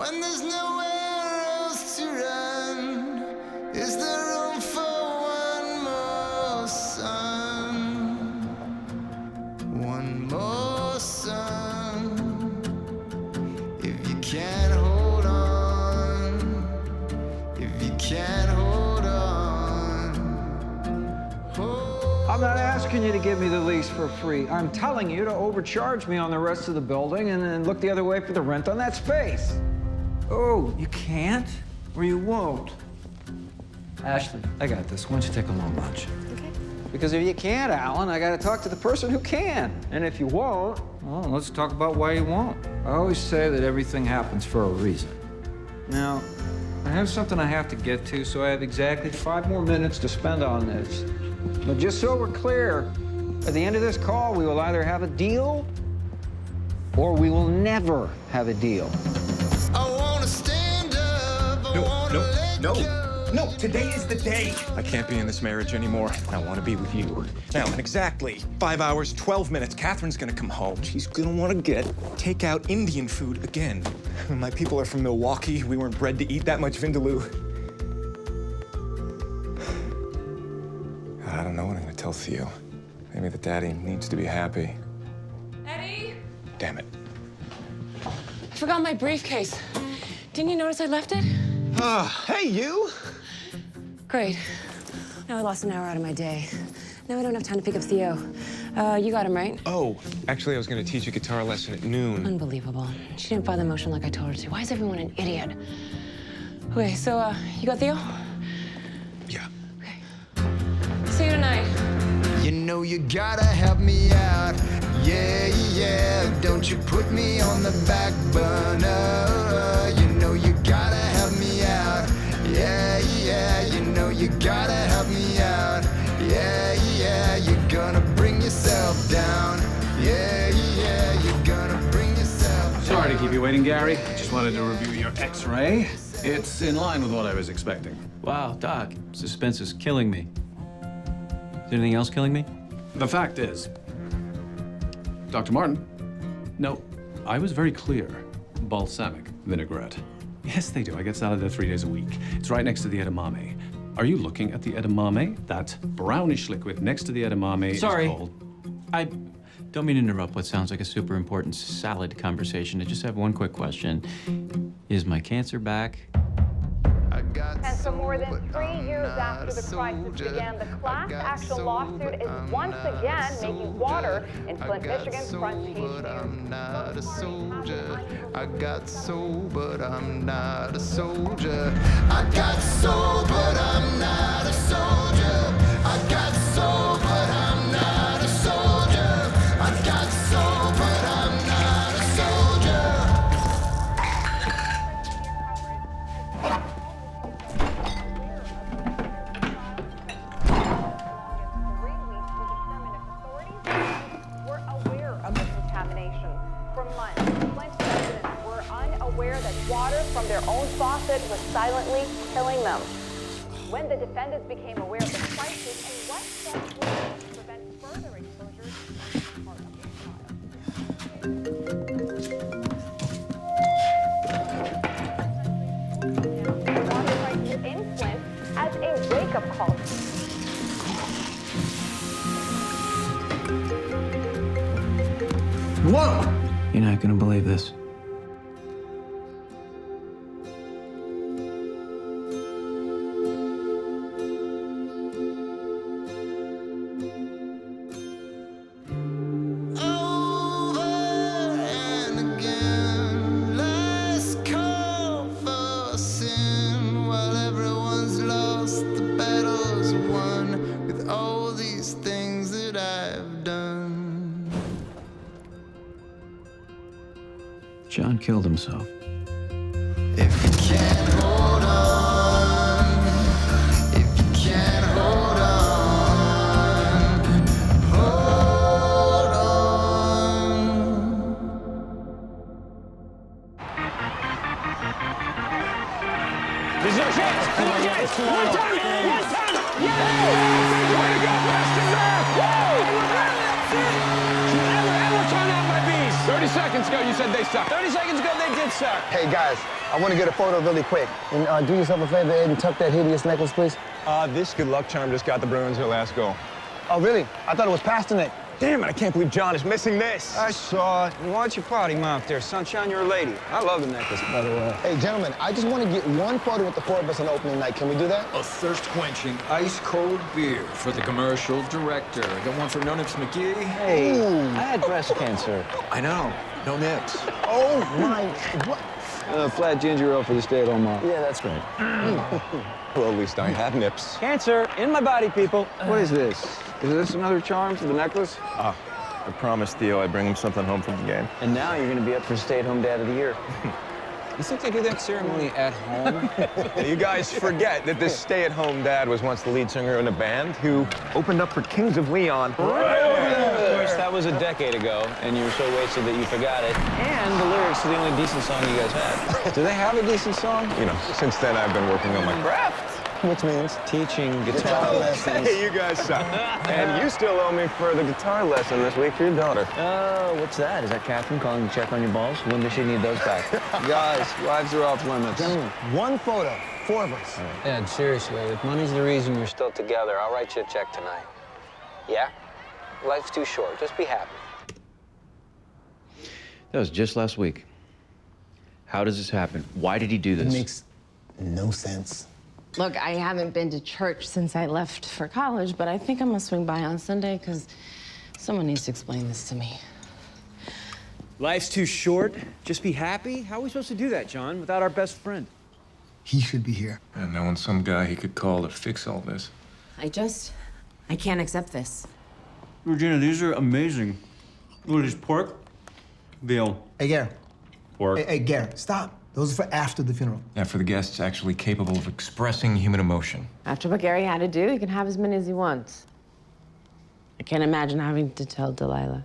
When there's nowhere else to run, is there room for one more sun? One more sun. If you can't hold on, if you can't hold on, hold I'm not asking you to give me the lease for free. I'm telling you to overcharge me on the rest of the building and then look the other way for the rent on that space. Oh, you can't? Or you won't? Ashley, I got this. Why don't you take a long lunch? Okay. Because if you can't, Alan, I gotta talk to the person who can. And if you won't, well, let's talk about why you won't. I always say that everything happens for a reason. Now, I have something I have to get to, so I have exactly 5 more minutes to spend on this. But just so we're clear, at the end of this call, we will either have a deal or we will never have a deal. I wanna stand up, I wanna let go. No, today is the day. I can't be in this marriage anymore. I want to be with you. Now, in exactly 5 hours, 12 minutes, Catherine's gonna come home. She's gonna want to get takeout Indian food again. My people are from Milwaukee. We weren't bred to eat that much vindaloo. I don't know what I'm gonna tell Theo. Maybe that Daddy needs to be happy. Eddie? Damn it. I forgot my briefcase. Didn't you notice I left it? Hey, you! Great. Now I lost an hour out of my day. Now I don't have time to pick up Theo. You got him, right? Oh, actually, I was gonna teach a guitar lesson at noon. Unbelievable. She didn't find the motion like I told her to. Why is everyone an idiot? Okay, so, you got Theo? Yeah. Okay. See you tonight. You know you gotta help me out. Yeah, yeah, don't you put me on the back burner. You know you gotta help me out. Yeah, yeah, you know you gotta help me out. Yeah, yeah, you're gonna bring yourself down. Yeah, yeah, you're gonna bring yourself down. Sorry to keep you waiting, Gary. Just wanted to review your X-ray. It's in line with what I was expecting. Wow, Doc, suspense is killing me. Is anything else killing me? The fact is, Dr. Martin, No, I was very clear. balsamic vinaigrette. Yes, they do. I get salad there 3 days a week. It's right next to the edamame. Are you looking at the edamame? That brownish liquid next to the edamame Sorry. is called... I don't mean to interrupt what sounds like a super important salad conversation. I just have one quick question. Is my cancer back? I got And for more than soul, but 3 I'm years not after a the crisis soldier. began, the I class got action soul, lawsuit but is I'm once not a again making soldier. water in I Flint, got Michigan's soul, front page but I'm news. not a Both parties soldier. have I got soul, but I'm not a soldier. I got soul, but I'm not a soldier. I got soul, but I'm not a soldier. I got soul, but I'm not a soldier. Were aware of the contamination. For months, Flint residents were unaware that water from their own faucet was silently killing them. When the defendants became aware of the crisis and what steps were taken to prevent further exposure, part of the trial. Water crisis in Flint as a wake-up call. Whoa! You're not gonna believe this. Over and again, last call for sin. While everyone's lost, the battle's won. With all these things that I've done. John killed himself. If you can't hold on, if you can't hold on, hold on. This is your chance! This is your chance! One time! One time! Yeah! Way to go, Preston! Never, ever turn out my beast! 30 seconds ago, you said they suck. 30 seconds ago, they did suck. Hey, guys, I want to get a photo really quick. And do yourself a favor, Ed, and tuck that hideous necklace, please. This good luck charm just got the Bruins their last goal. Oh, really? I thought it was Pasternak. Damn it, I can't believe John is missing this. I saw it. Why don't you potty mouth there, sunshine? You're a lady. I love the necklace, by the way. Hey, gentlemen, I just want to get one photo with the four of us on opening night. Can we do that? A thirst-quenching, ice-cold beer for the commercial director. Got one for No Nips McGee? Hey, I had breast cancer. I know. No nips. Oh, my... What? Flat ginger ale for the stay-at-home mom. Yeah, that's right. Well, at least I have nips. Cancer in my body, people. What is this? Is this another charm for the necklace? I promised Theo I'd bring him something home from the game. And now you're gonna be up for stay-at-home dad of the year. You think they do that ceremony at home? You guys forget that this stay-at-home dad was once the lead singer in a band who opened up for Kings of Leon. Of course, that was a decade ago, and you were so wasted that you forgot it. And the lyrics to the only decent song you guys had. Do they have a decent song? You know, since then I've been working on my craft. Which means? Teaching guitar lessons. Hey, you guys suck. And you still owe me for the guitar lesson this week for your daughter. Oh, what's that? Is that Catherine calling to check on your balls? When does she need those back? Guys, wives are off limits. Gentlemen, one photo, four of us. Ed, seriously, if money's the reason you're still together, I'll write you a check tonight. Yeah? Life's too short. Just be happy. That was just last week. How does this happen? Why did he do this? It makes no sense. Look, I haven't been to church since I left for college, but I think I'm gonna swing by on Sunday because someone needs to explain this to me. Life's too short. Just be happy? How are we supposed to do that, John, without our best friend? He should be here. And knowing some guy he could call to fix all this. I can't accept this. Regina, these are amazing. What is pork? Veal. Hey, Gary. Pork. Hey, Gary, stop. Those are for after the funeral. Yeah, for the guests actually capable of expressing human emotion. After what Gary had to do, he can have as many as he wants. I can't imagine having to tell Delilah.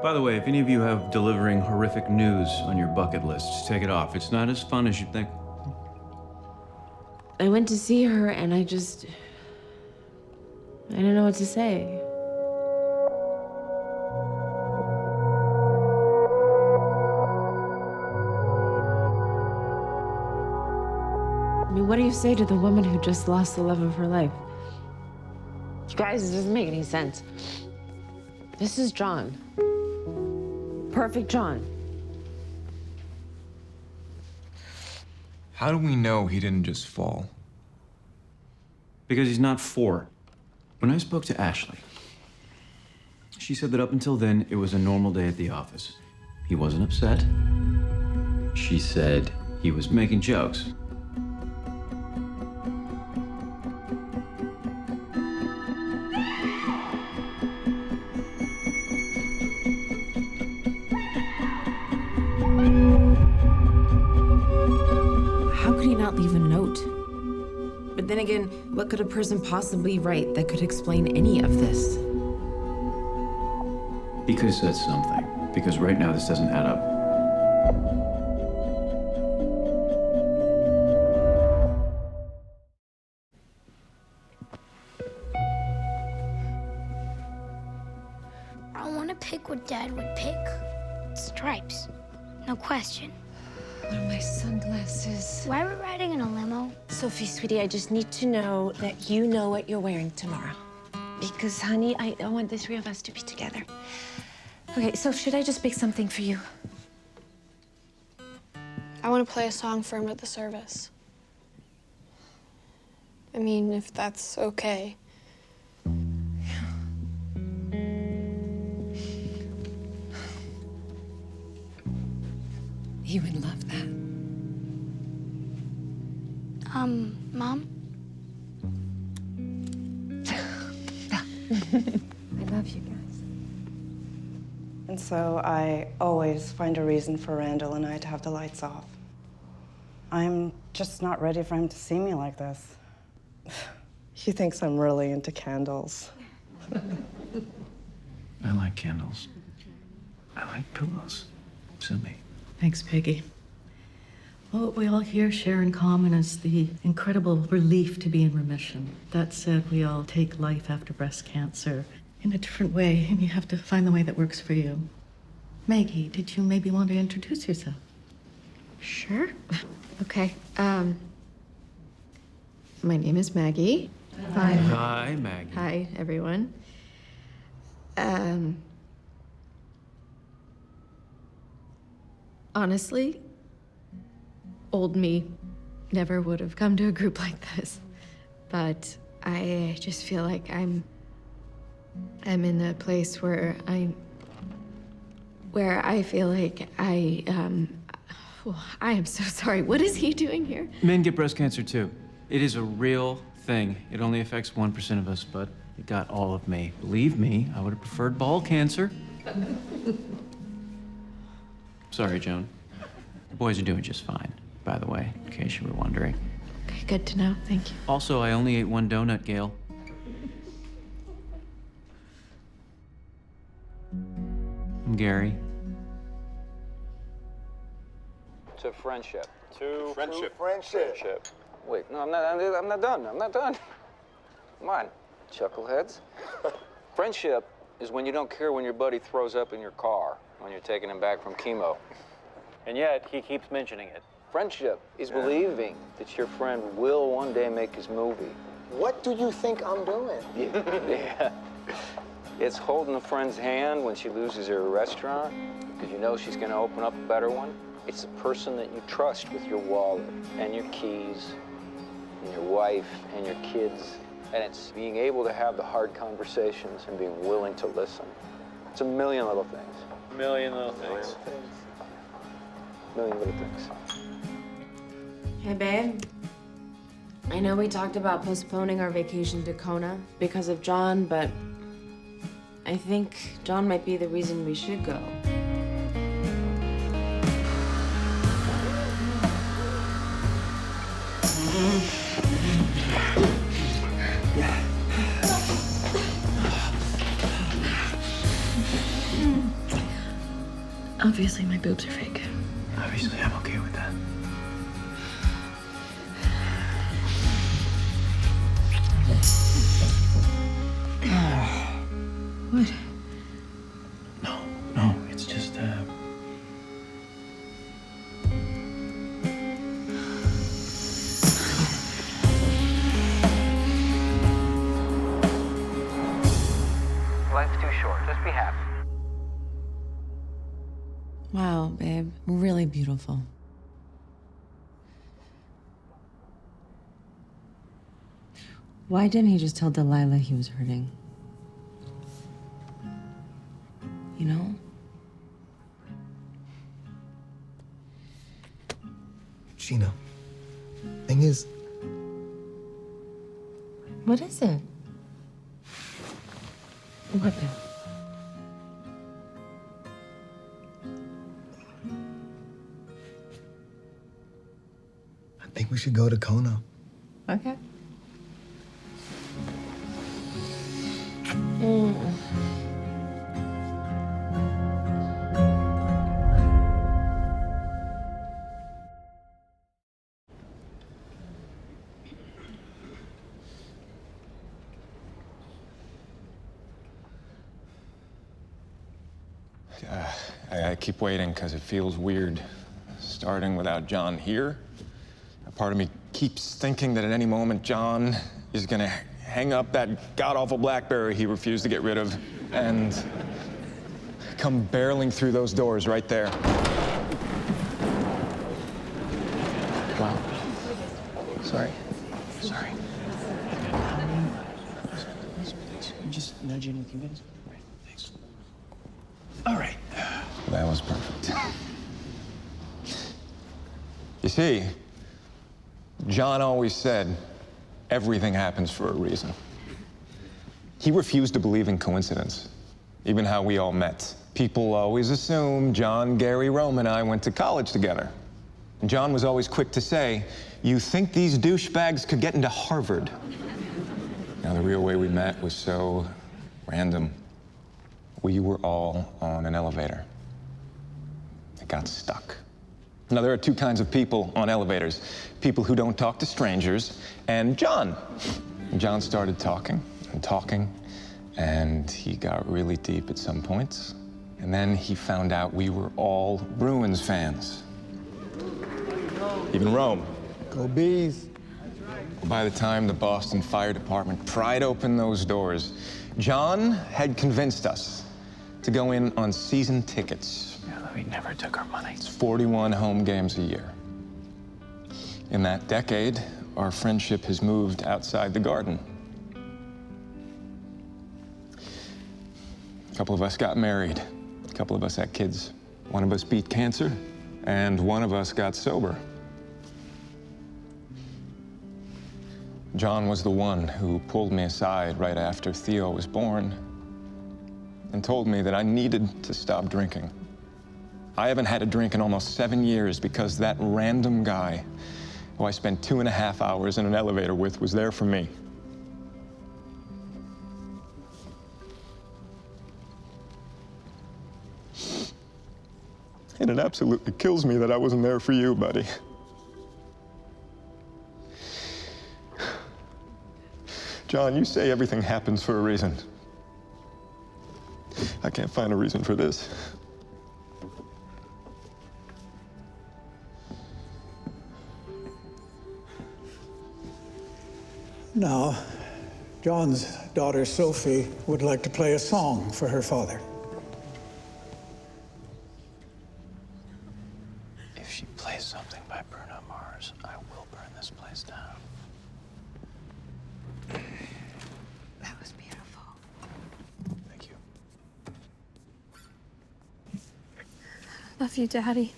By the way, if any of you have delivering horrific news on your bucket list, just take it off. It's not as fun as you'd think. I went to see her and I don't know what to say. I mean, what do you say to the woman who just lost the love of her life? You guys, it doesn't make any sense. This is John. Perfect John. How do we know he didn't just fall? Because he's not 4. When I spoke to Ashley, she said that up until then, it was a normal day at the office. He wasn't upset. She said he was making jokes. How could he not leave a note? But then again, what could a person possibly write that could explain any of this? He could have said something, because right now this doesn't add up. I want to pick what Dad would pick. Stripes. No question. Where are my sunglasses? Why are we riding in a limo? Sophie, sweetie, I just need to know that you know what you're wearing tomorrow. Because, honey, I want the three of us to be together. Okay, so should I just pick something for you? I want to play a song for him at the service. I mean, if that's okay. He would love that. Mom? I love you guys. And so I always find a reason for Randall and I to have the lights off. I'm just not ready for him to see me like this. He thinks I'm really into candles. I like candles. I like pillows. Silly. Thanks, Peggy. Well, what we all here share in common is the incredible relief to be in remission. That said, we all take life after breast cancer in a different way, and you have to find the way that works for you. Maggie, did you maybe want to introduce yourself? Sure. Okay. My name is Maggie. Hi. Hi, Maggie. Hi, everyone. Honestly, old me never would have come to a group like this. But I just feel like I'm in a place where I feel like I am so sorry. What is he doing here? Men get breast cancer too. It is a real thing. It only affects 1% of us, but it got all of me. Believe me, I would have preferred ball cancer. Sorry, Joan. The boys are doing just fine, by the way, in case you were wondering. Okay, good to know. Thank you. Also, I only ate one donut, Gail. I'm Gary. To friendship. Friendship. Wait, no, I'm not done. I'm not done. Come on, chuckleheads. Friendship is when you don't care when your buddy throws up in your car when you're taking him back from chemo. And yet, he keeps mentioning it. Friendship is believing that your friend will one day make his movie. What do you think I'm doing? Yeah. It's holding a friend's hand when she loses her restaurant because you know she's going to open up a better one. It's the person that you trust with your wallet and your keys and your wife and your kids. And it's being able to have the hard conversations and being willing to listen. It's a million little things. Million little things. Hey, babe. I know we talked about postponing our vacation to Kona because of John, but I think John might be the reason we should go. Obviously, my boobs are fake. Obviously, I'm okay with that. What? No, it's just, Life's too short. Just be happy. Wow, babe. Really beautiful. Why didn't he just tell Delilah he was hurting? You know? Gina, thing is, What is it? What, babe? I think we should go to Kona. Okay. I keep waiting because it feels weird, starting without John here. A part of me keeps thinking that at any moment John is gonna hang up that god-awful BlackBerry he refused to get rid of and come barreling through those doors right there. Wow. Sorry. just nudging with you guys. Right, thanks. All right. That was perfect. You see, John always said everything happens for a reason. He refused to believe in coincidence, even how we all met. People always assume John, Gary, Rome, and I went to college together. And John was always quick to say, "You think these douchebags could get into Harvard?" Now, the real way we met was so random. We were all on an elevator. It got stuck. Now, there are two kinds of people on elevators. People who don't talk to strangers, and John. John started talking and talking, and he got really deep at some points. And then he found out we were all Bruins fans. Even Rome. Go Bees. By the time the Boston Fire Department pried open those doors, John had convinced us to go in on season tickets. We never took our money. It's 41 home games a year. In that decade, our friendship has moved outside the Garden. A couple of us got married. A couple of us had kids. One of us beat cancer, and one of us got sober. John was the one who pulled me aside right after Theo was born and told me that I needed to stop drinking. I haven't had a drink in almost 7 years because that random guy who I spent 2.5 hours in an elevator with was there for me. And it absolutely kills me that I wasn't there for you, buddy. John, you say everything happens for a reason. I can't find a reason for this. Now, John's daughter, Sophie, would like to play a song for her father. If she plays something by Bruno Mars, I will burn this place down. That was beautiful. Thank you. Love you, Daddy.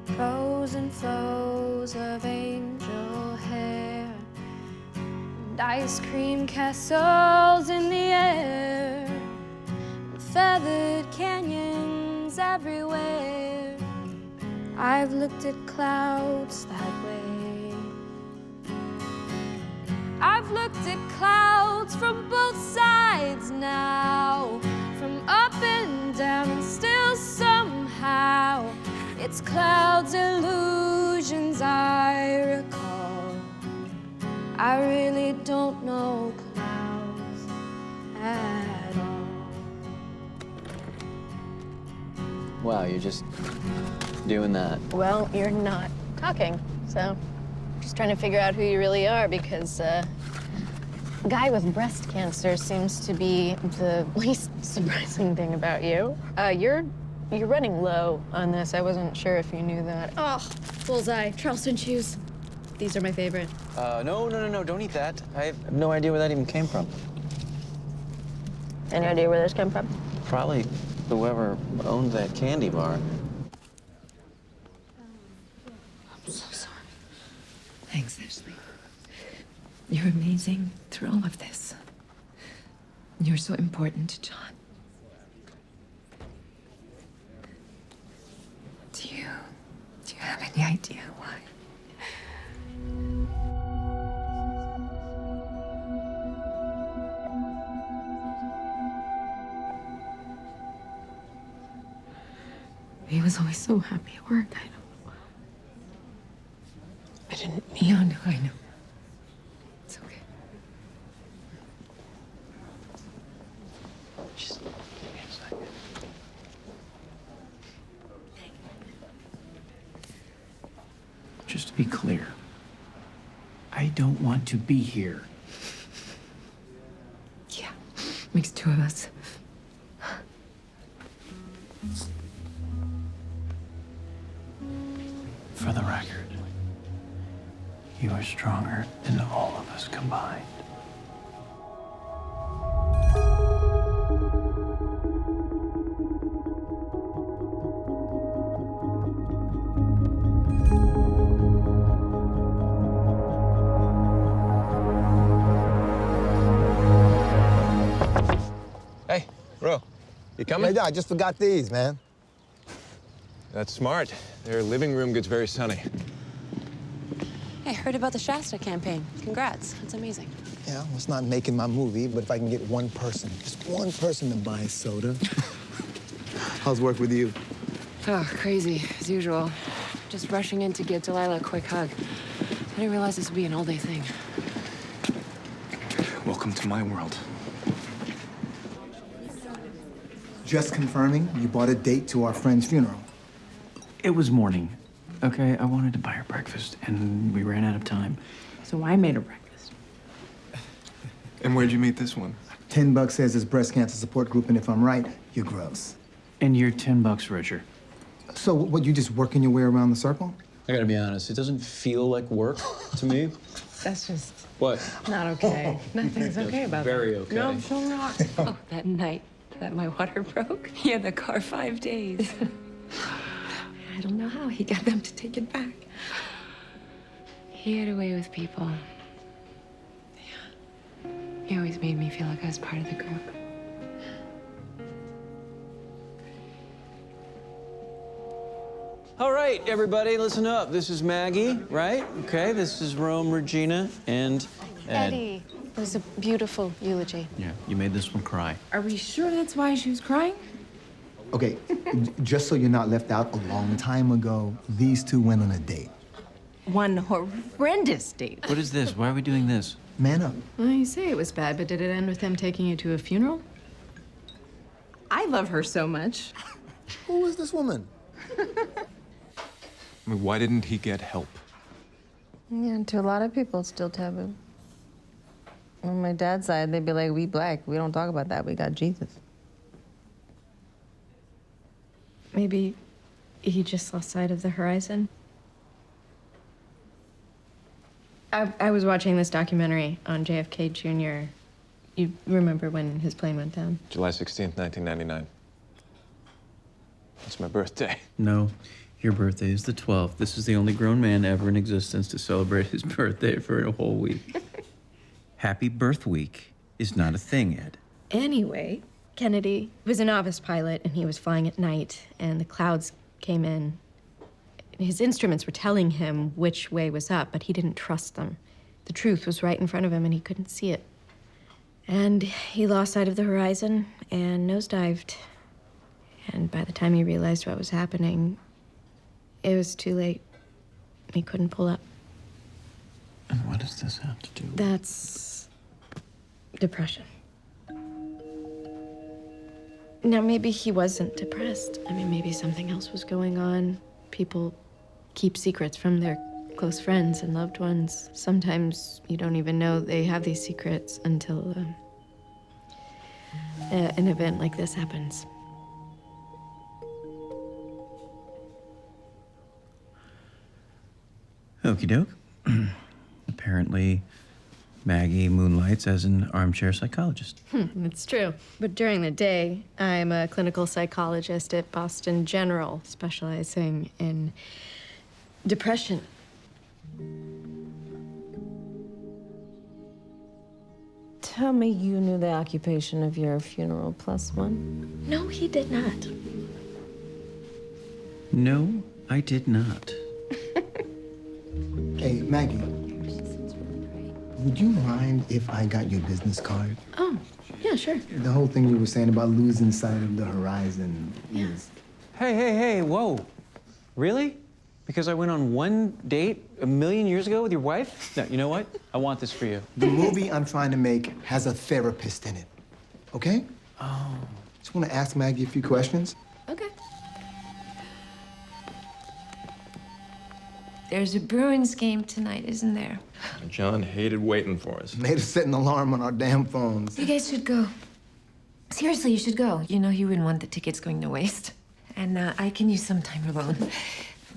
Flows and flows of angel hair and ice cream castles in the air and feathered canyons everywhere. I've looked at clouds that way. I've looked at clouds from both sides now, from up and down, and still somehow it's clouds, illusions I recall. I really don't know clouds at all. Wow, you're just doing that. Well, you're not talking, so just trying to figure out who you really are, because a guy with breast cancer seems to be the least surprising thing about you. You're running low on this. I wasn't sure if you knew that. Oh, bullseye. Charleston shoes. These are my favorite. No, don't eat that. I have no idea where that even came from. Any idea where this came from? Probably whoever owned that candy bar. I'm so sorry. Thanks, Ashley. You're amazing through all of this. You're so important to John. Do you have any idea why? He was always so happy at work. I know. I didn't mean. I know. It's okay. Just give me a second. Just to be clear, I don't want to be here. Yeah, makes two of us. For the record, you are stronger than all of us combined. Hey, Ro, you coming? Hey, I just forgot these, man. That's smart. Their living room gets very sunny. Hey, heard about the Shasta campaign. Congrats. That's amazing. Yeah, well, it's not making my movie, but if I can get one person, just one person to buy soda. How's work with you? Oh, crazy, as usual. Just rushing in to give Delilah a quick hug. I didn't realize this would be an all-day thing. Welcome to my world. Just confirming, you bought a date to our friend's funeral. It was morning, okay? I wanted to buy her breakfast, and we ran out of time. So I made her breakfast. And where'd you meet this one? $10 says it's breast cancer support group, and if I'm right, you're gross. And you're $10 richer. So what, you just working your way around the circle? I gotta be honest, it doesn't feel like work to me. That's just What? not okay. Nothing's okay about that. Very okay. No, I'm sure not. Oh, that night that my water broke, he had the car 5 days. I don't know how he got them to take it back. He had a way with people. Yeah. He always made me feel like I was part of the group. All right, everybody, listen up. This is Maggie, right? Okay, this is Rome, Regina, and Ed. Eddie, it was a beautiful eulogy. Yeah, you made this one cry. Are we sure that's why she was crying? Okay, just so you're not left out, a long time ago, these two went on a date. One horrendous date. What is this? Why are we doing this? Man up. Well, you say it was bad, but did it end with him taking you to a funeral? I love her so much. Who is this woman? I mean, why didn't he get help? Yeah, to a lot of people, it's still taboo. On my dad's side, they'd be like, we black. We don't talk about that. We got Jesus. Maybe he just lost sight of the horizon. I was watching this documentary on JFK Jr. You remember when his plane went down? July 16th, 1999. It's my birthday. No, your birthday is the 12th. This is the only grown man ever in existence to celebrate his birthday for a whole week. Happy Birth Week is not a thing, Ed. Anyway, Kennedy was a novice pilot, and he was flying at night, and the clouds came in. His instruments were telling him which way was up, but he didn't trust them. The truth was right in front of him, and he couldn't see it. And he lost sight of the horizon and nosedived. And by the time he realized what was happening, it was too late. He couldn't pull up. And what does this have to do with? That's depression. Now, maybe he wasn't depressed. I mean, maybe something else was going on. People keep secrets from their close friends and loved ones. Sometimes you don't even know they have these secrets until an event like this happens. Okie doke. Apparently, Maggie moonlights as an armchair psychologist. It's true. But during the day, I'm a clinical psychologist at Boston General, specializing in depression. Tell me you knew the occupation of your funeral plus one. No, he did not. No, I did not. Hey, Maggie. Would you mind if I got your business card? Oh, yeah, sure. The whole thing you were saying about losing sight of the horizon is... Hey, whoa. Really? Because I went on one date 1,000,000 years ago with your wife? No, you know what? I want this for you. The movie I'm trying to make has a therapist in it, okay? Oh. Just want to ask Maggie a few questions. Okay. There's a Bruins game tonight, isn't there? John hated waiting for us. Made us set an alarm on our damn phones. You guys should go. Seriously, you should go. You know you wouldn't want the tickets going to waste. And I can use some time alone.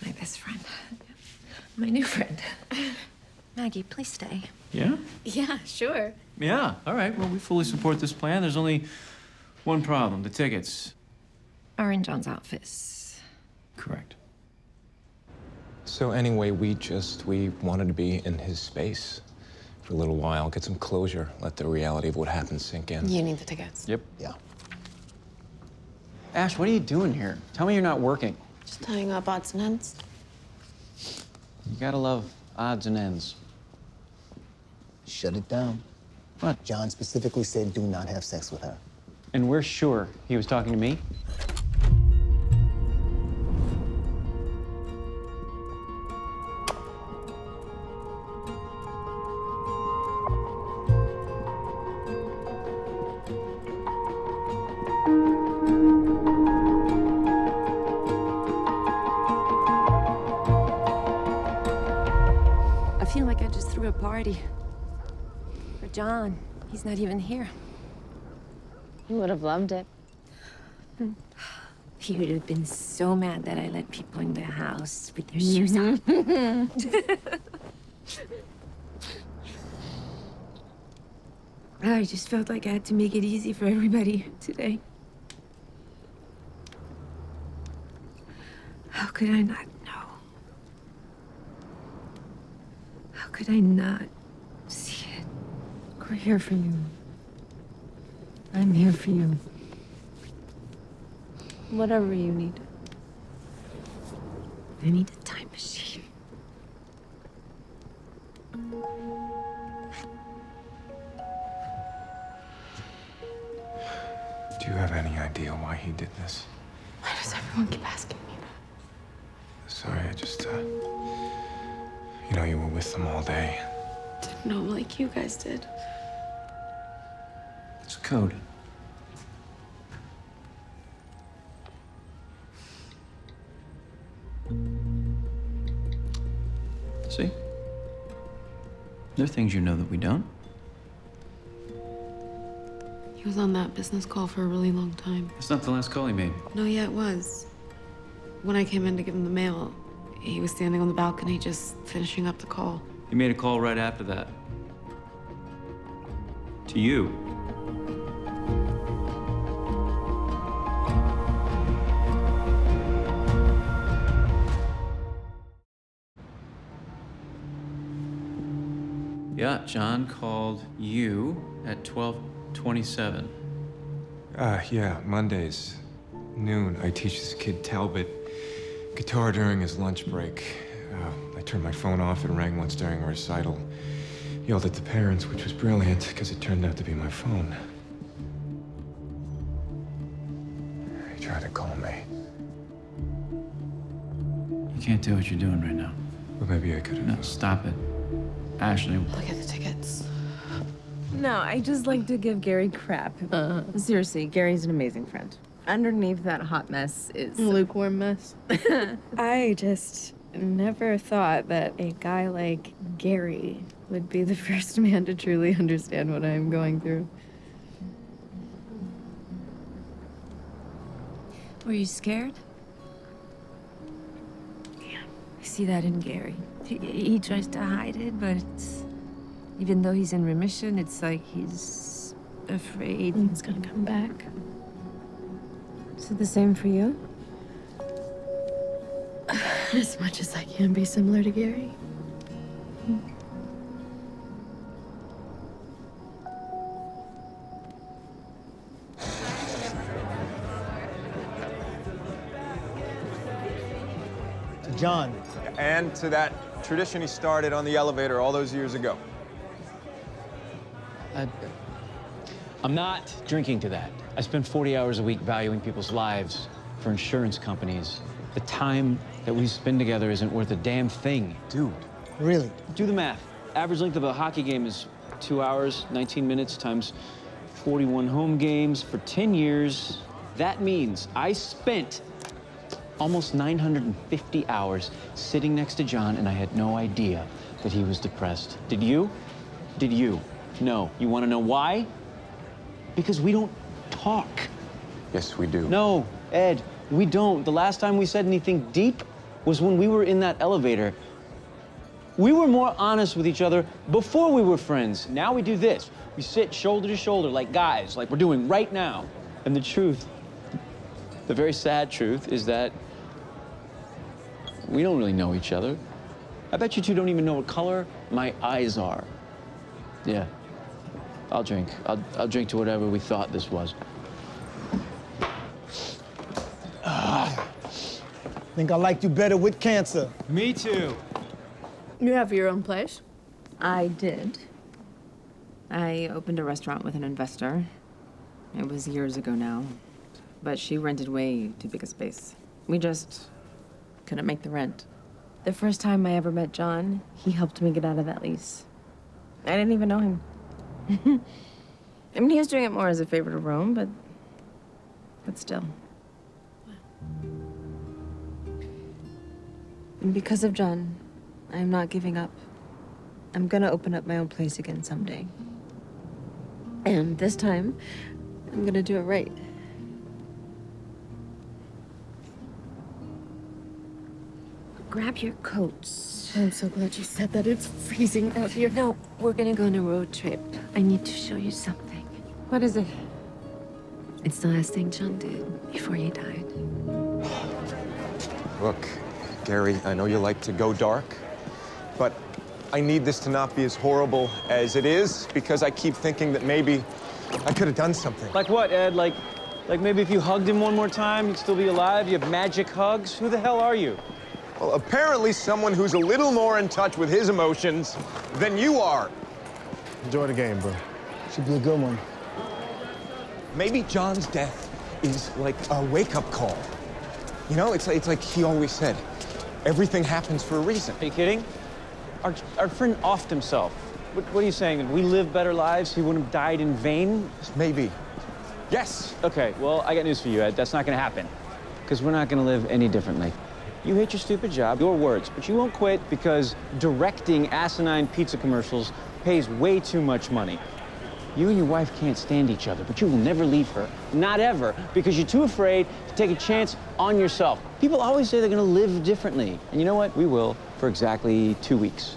My best friend. My new friend. Maggie, please stay. Yeah? Yeah, sure. Yeah, all right. Well, we fully support this plan. There's only one problem, the tickets. Are in John's office. Correct. So anyway, we wanted to be in his space for a little while, get some closure, let the reality of what happened sink in. You need the tickets. Yep. Yeah. Ash, what are you doing here? Tell me you're not working. Just tying up odds and ends. You gotta love odds and ends. Shut it down. What? John specifically said do not have sex with her. And we're sure he was talking to me? I feel like I just threw a party. For John. He's not even here. He would have loved it. He would have been so mad that I let people in the house with their shoes on. I just felt like I had to make it easy for everybody today. How could I not know? How could I not see it? We're here for you. I'm here for you. Whatever you need. I need a time machine. Do you have any idea why he did this? Why does everyone keep asking me that? Sorry, I just, you know, you were with them all day. Didn't know like you guys did. It's code. See? There are things you know that we don't. He was on that business call for a really long time. It's not the last call he made. No, yeah, it was. When I came in to give him the mail, he was standing on the balcony just finishing up the call. He made a call right after that. To you. Yeah, John called you at 12:27. Yeah, Mondays, noon. I teach this kid Talbot guitar during his lunch break. I turned my phone off. It rang once during a recital. Yelled at the parents, which was brilliant because it turned out to be my phone. He tried to call me. You can't do what you're doing right now. But maybe I could have. No, stop it. Ashley. Look at the tickets. No, I just like to give Gary crap. Seriously, Gary's an amazing friend. Underneath that hot mess is... Lukewarm mess. I just never thought that a guy like Gary would be the first man to truly understand what I'm going through. Were you scared? Yeah. I see that in Gary. He tries to hide it, but it's, even though he's in remission, it's like he's afraid. It's gonna come back. Is it the same for you? As much as I can be similar to Gary. To John. And to that tradition he started on the elevator all those years ago. I'm not drinking to that. I spend 40 hours a week valuing people's lives for insurance companies. The time that we spend together isn't worth a damn thing. Dude. Really? Do the math. Average length of a hockey game is 2 hours, 19 minutes times 41 home games for 10 years. That means I spent almost 950 hours sitting next to John, and I had no idea that he was depressed. Did you? Did you? No. You want to know why? Because we don't talk. Yes, we do. No, Ed, we don't. The last time we said anything deep was when we were in that elevator. We were more honest with each other before we were friends. Now we do this. We sit shoulder to shoulder like guys, like we're doing right now. And the truth, the very sad truth, is that we don't really know each other. I bet you two don't even know what color my eyes are. Yeah, I'll drink. I'll drink to whatever we thought this was. Think I liked you better with cancer. Me too. You have your own place? I did. I opened a restaurant with an investor. It was years ago now, but she rented way too big a space. We just couldn't make the rent. The first time I ever met John, he helped me get out of that lease. I didn't even know him. I mean, he was doing it more as a favor to Rome, but still. And because of John, I'm not giving up. I'm gonna open up my own place again someday. And this time, I'm gonna do it right. Grab your coats. I'm so glad you said that. It's freezing out here. No, we're gonna go on a road trip. I need to show you something. What is it? It's the last thing John did before he died. Look, Gary, I know you like to go dark, but I need this to not be as horrible as it is because I keep thinking that maybe I could have done something. Like what, Ed? Like maybe if you hugged him one more time, you'd still be alive? You have magic hugs? Who the hell are you? Well, apparently someone who's a little more in touch with his emotions than you are. Enjoy the game, bro. Should be a good one. Maybe John's death is like a wake-up call. You know, it's like he always said, everything happens for a reason. Are you kidding? Our friend offed himself. What are you saying? If we live better lives, he wouldn't have died in vain? Maybe. Yes. Okay, well, I got news for you, Ed. That's not gonna happen. Because we're not gonna live any differently. You hate your stupid job, your words, but you won't quit because directing asinine pizza commercials pays way too much money. You and your wife can't stand each other, but you will never leave her. Not ever, because you're too afraid to take a chance on yourself. People always say they're gonna live differently. And you know what? We will for exactly 2 weeks.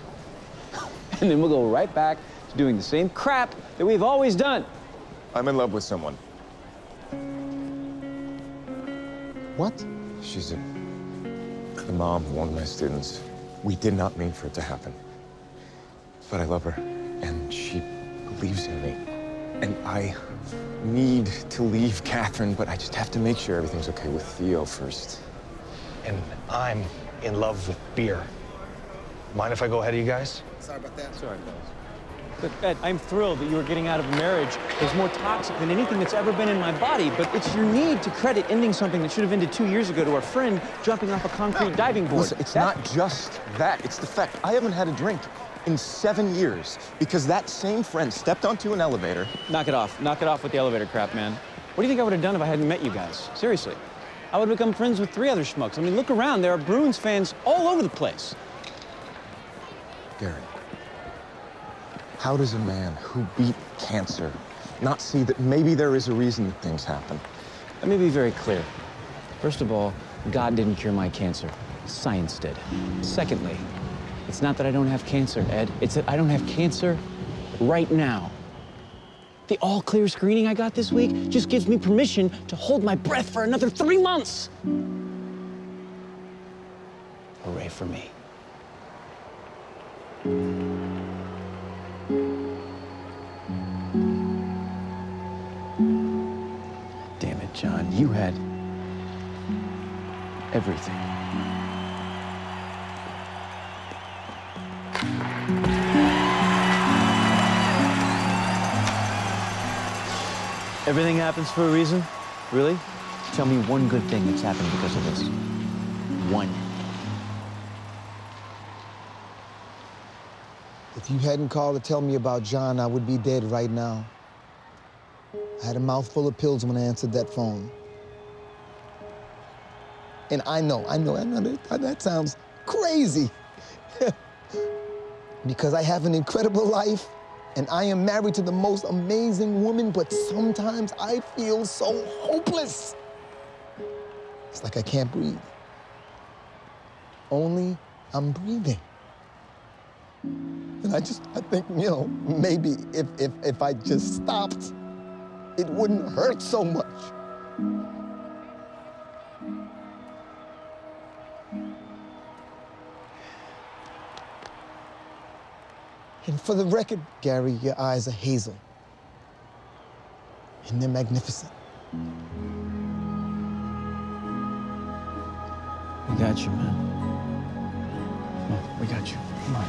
And then we'll go right back to doing the same crap that we've always done. I'm in love with someone. What? She's the mom of one of my students. We did not mean for it to happen. But I love her, and she believes in me. And I need to leave Catherine, but I just have to make sure everything's okay with Theo first. And I'm in love with beer. Mind if I go ahead of you guys? Sorry about that. Sorry, guys. Look, Ed, I'm thrilled that you are getting out of a marriage that's more toxic than anything that's ever been in my body, but it's your need to credit ending something that should have ended 2 years ago to our friend jumping off a concrete diving board. Listen, it's not just that, it's the fact I haven't had a drink in 7 years because that same friend stepped onto an elevator. Knock it off with the elevator crap, man. What do you think I would have done if I hadn't met you guys? Seriously. I would have become friends with 3 other schmucks. I mean, look around, there are Bruins fans all over the place. Gary, how does a man who beat cancer not see that maybe there is a reason that things happen? Let me be very clear. First of all, God didn't cure my cancer. Science did. Secondly, it's not that I don't have cancer, Ed. It's that I don't have cancer right now. The all-clear screening I got this week just gives me permission to hold my breath for another 3 months. Hooray for me. Damn it, John. You had everything. Everything happens for a reason? Really? Tell me one good thing that's happened because of this. One. If you hadn't called to tell me about John, I would be dead right now. I had a mouthful of pills when I answered that phone. And I know that sounds crazy. Because I have an incredible life, and I am married to the most amazing woman, but sometimes I feel so hopeless. It's like I can't breathe. Only I'm breathing. And I think, you know, maybe if I just stopped, it wouldn't hurt so much. And for the record, Gary, your eyes are hazel. And they're magnificent. We got you, man. Come on, we got you. Come on.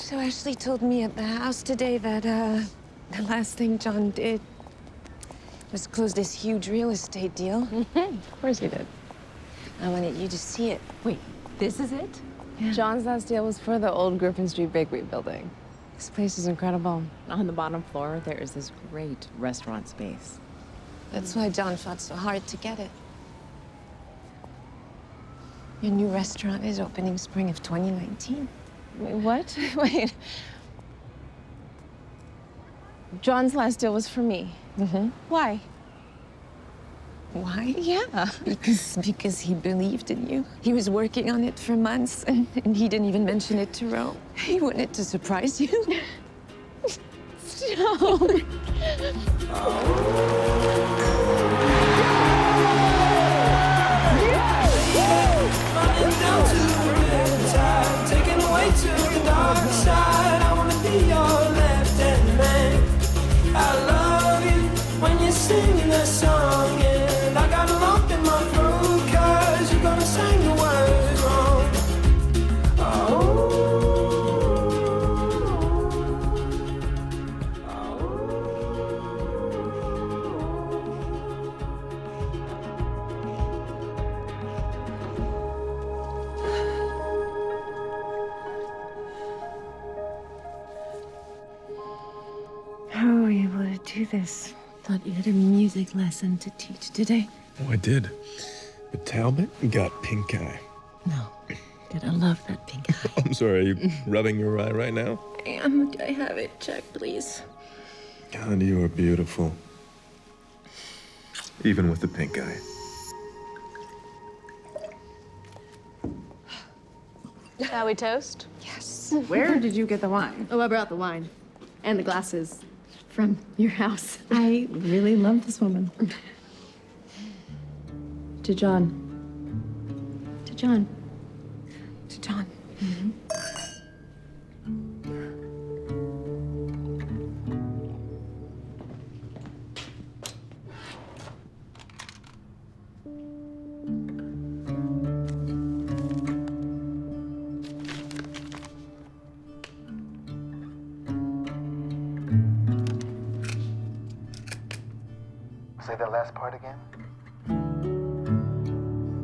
So Ashley told me at the house today that the last thing John did was close this huge real estate deal. Of course he did. I wanted you to see it. Wait, this is it? Yeah. John's last deal was for the old Griffin Street Bakery building. This place is incredible. On the bottom floor, there is this great restaurant space. That's why John fought so hard to get it. Your new restaurant is opening spring of 2019. Wait, what? Wait. John's last deal was for me. Mm-hmm. Why? Why? Yeah. Because he believed in you. He was working on it for months, and he didn't even mention it to Ro. He wanted to surprise you. Stop. Taken away to the dark side. I wanna be your left-hand man. I love you when you're singing that song, and I got a lump in my throat 'cause you're gonna sing the words wrong. How were you able to do this? Thought you had a music lesson to teach today. Oh, I did. But Talbot got pink eye. No. Did I love that pink eye? I'm sorry, are you rubbing your eye right now? I am. Could I have it checked, please? God, you are beautiful. Even with the pink eye. Shall we toast? Yes. Where did you get the wine? Oh, I brought the wine. And the glasses from your house. I really love this woman. To John. To John. To John. Say that last part again?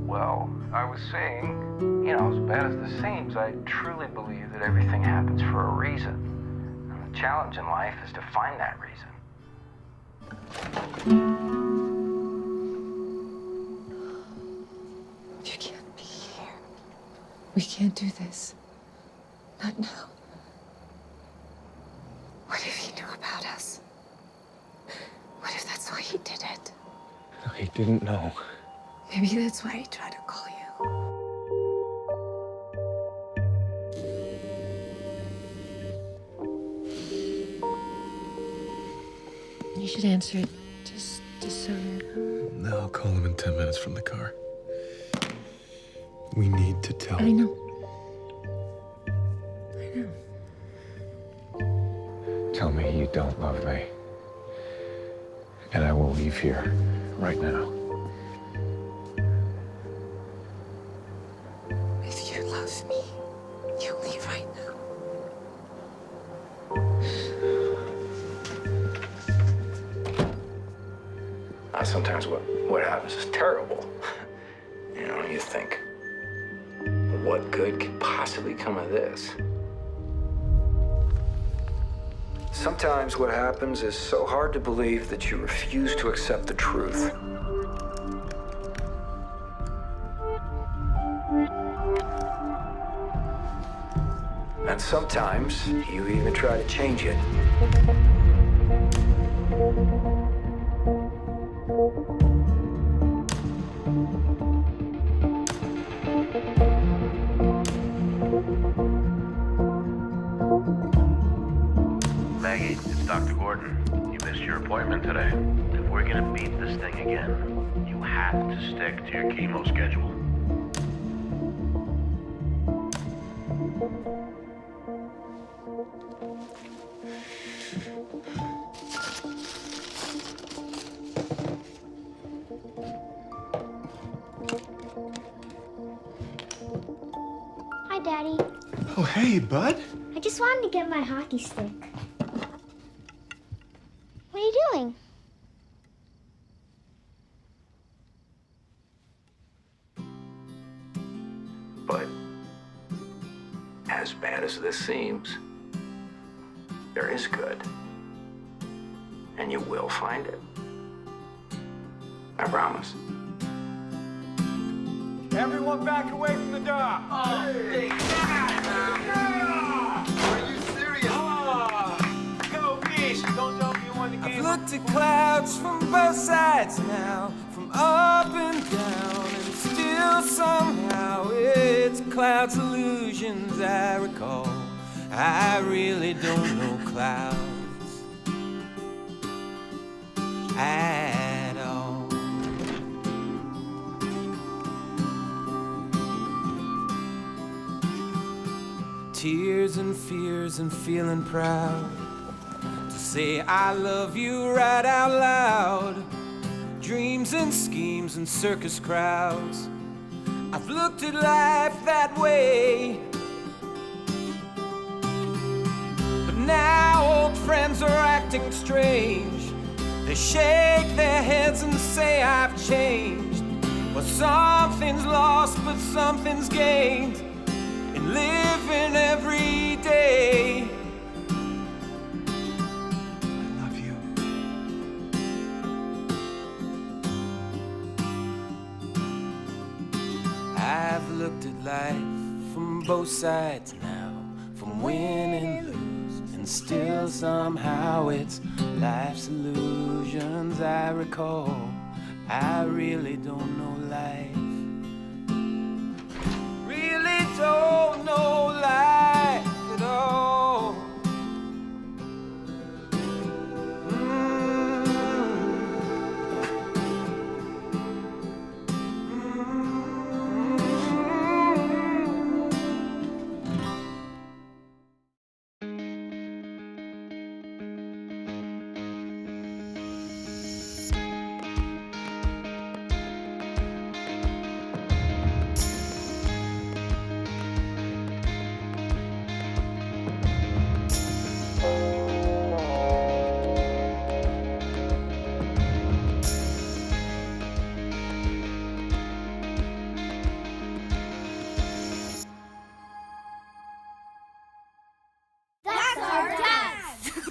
Well, I was saying, you know, as bad as this seems, I truly believe that everything happens for a reason. And the challenge in life is to find that reason. You can't be here. We can't do this. Not now. What if he knew about us? What if that's why he did it? No, he didn't know. Maybe that's why he tried to call you. You should answer it just so you know. No, I'll call him in 10 minutes from the car. We need to tell. I know. I know. Tell me you don't love me. And I will leave here right now. If you love me, you'll leave right now. Sometimes what happens is terrible. You know, you think, what good could possibly come of this? Sometimes what happens is so hard to believe that you refuse to accept the truth. And sometimes you even try to change it. Maggie, it's Dr. Gordon. You missed your appointment today. If we're gonna beat this thing again, you have to stick to your chemo schedule. Hi, Daddy. Oh, hey, bud. I just wanted to get my hockey stick. What are you doing? But as bad as this seems, there is good. And you will find it. I promise. Everyone back away from the dock. Are you serious? Go Beast! Don't tell me you won the game. I've looked at clouds from both sides now, from up and down, and still somehow it's clouds illusions I recall. I really don't know clouds at all. Tears and fears and feeling proud to say I love you right out loud. Dreams and schemes and circus crowds. I've looked at life that way. But now old friends are acting strange. They shake their heads and say I've changed. Well, something's lost, but something's gained in living every day. I love you. I've looked at life from both sides now, from win and lose, and still somehow it's life's illusions I recall. I really don't know life. Really don't know life at all. That's our test!